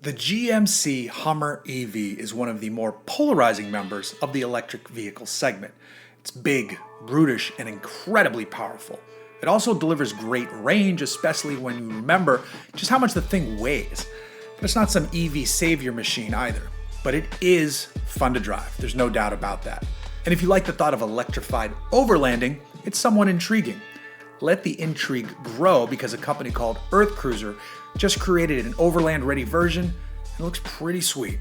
The GMC Hummer EV is one of the more polarizing members of the electric vehicle segment. It's big, brutish, and incredibly powerful. It also delivers great range, especially when you remember just how much the thing weighs. But it's not some EV savior machine either. But it is fun to drive, there's no doubt about that. And if you like the thought of electrified overlanding, it's somewhat intriguing. Let the intrigue grow because a company called EarthCruiser just created an overland-ready version and it looks pretty sweet.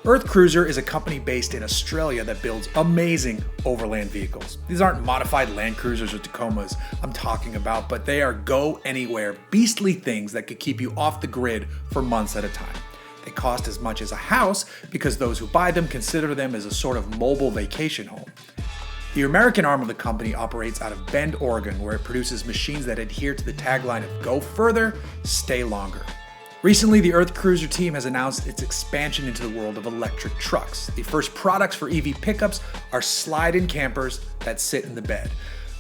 EarthCruiser is a company based in Australia that builds amazing overland vehicles. These aren't modified Land Cruisers or Tacomas I'm talking about, but they are go-anywhere, beastly things that could keep you off the grid for months at a time. They cost as much as a house because those who buy them consider them as a sort of mobile vacation home. The American arm of the company operates out of Bend, Oregon, where it produces machines that adhere to the tagline of "Go further, stay longer." Recently, the EarthCruiser team has announced its expansion into the world of electric trucks. The first products for EV pickups are slide-in campers that sit in the bed.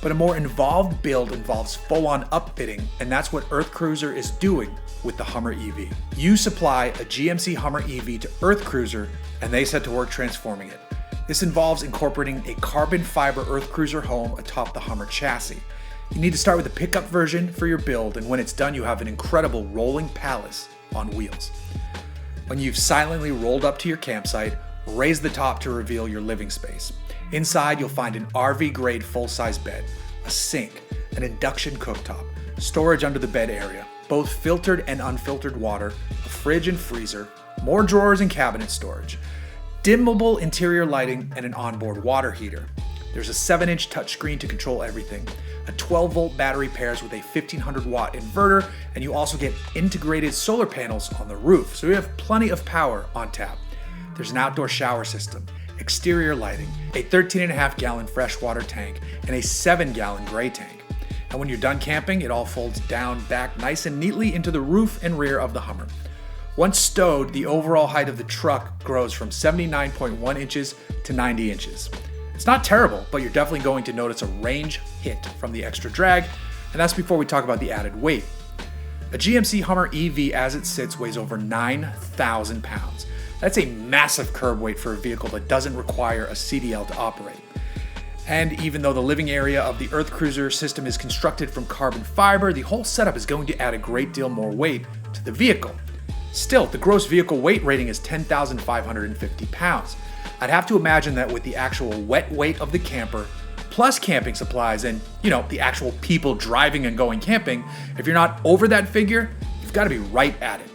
But a more involved build involves full-on upfitting, and that's what EarthCruiser is doing with the Hummer EV. You supply a GMC Hummer EV to EarthCruiser, and they set to work transforming it. This involves incorporating a carbon fiber EarthCruiser home atop the Hummer chassis. You need to start with a pickup version for your build, and when it's done, you have an incredible rolling palace on wheels. When you've silently rolled up to your campsite, raise the top to reveal your living space. Inside, you'll find an RV-grade full-size bed, a sink, an induction cooktop, storage under the bed area, both filtered and unfiltered water, a fridge and freezer, more drawers and cabinet storage, dimmable interior lighting, and an onboard water heater. There's a 7-inch touchscreen to control everything. A 12-volt battery pairs with a 1500-watt inverter, and you also get integrated solar panels on the roof, so you have plenty of power on tap. There's an outdoor shower system, exterior lighting, a 13.5-gallon freshwater tank, and a 7-gallon gray tank. And when you're done camping, it all folds down back nice and neatly into the roof and rear of the Hummer. Once stowed, the overall height of the truck grows from 79.1 inches to 90 inches. It's not terrible, but you're definitely going to notice a range hit from the extra drag, and that's before we talk about the added weight. A GMC Hummer EV as it sits weighs over 9,000 pounds. That's a massive curb weight for a vehicle that doesn't require a CDL to operate. And even though the living area of the EarthCruiser system is constructed from carbon fiber, the whole setup is going to add a great deal more weight to the vehicle. Still, the gross vehicle weight rating is 10,550 pounds. I'd have to imagine that with the actual wet weight of the camper, plus camping supplies and, the actual people driving and going camping, if you're not over that figure, you've got to be right at it.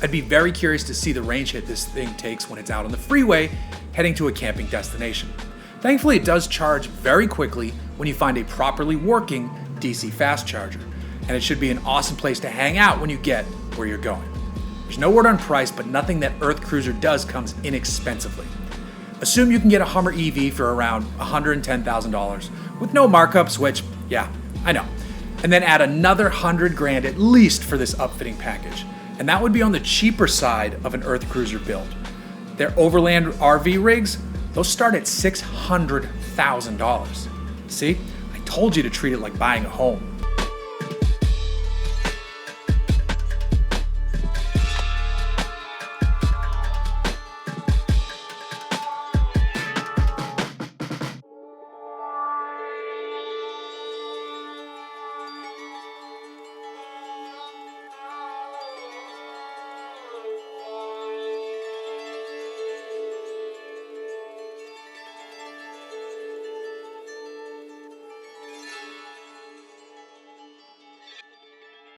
I'd be very curious to see the range hit this thing takes when it's out on the freeway heading to a camping destination. Thankfully, it does charge very quickly when you find a properly working DC fast charger, and it should be an awesome place to hang out when you get where you're going. There's no word on price, but nothing that EarthCruiser does comes inexpensively. Assume you can get a Hummer EV for around $110,000 with no markups, which, yeah, I know. And then add another $100,000 at least for this upfitting package. And that would be on the cheaper side of an EarthCruiser build. Their overland RV rigs, those start at $600,000. See, I told you to treat it like buying a home.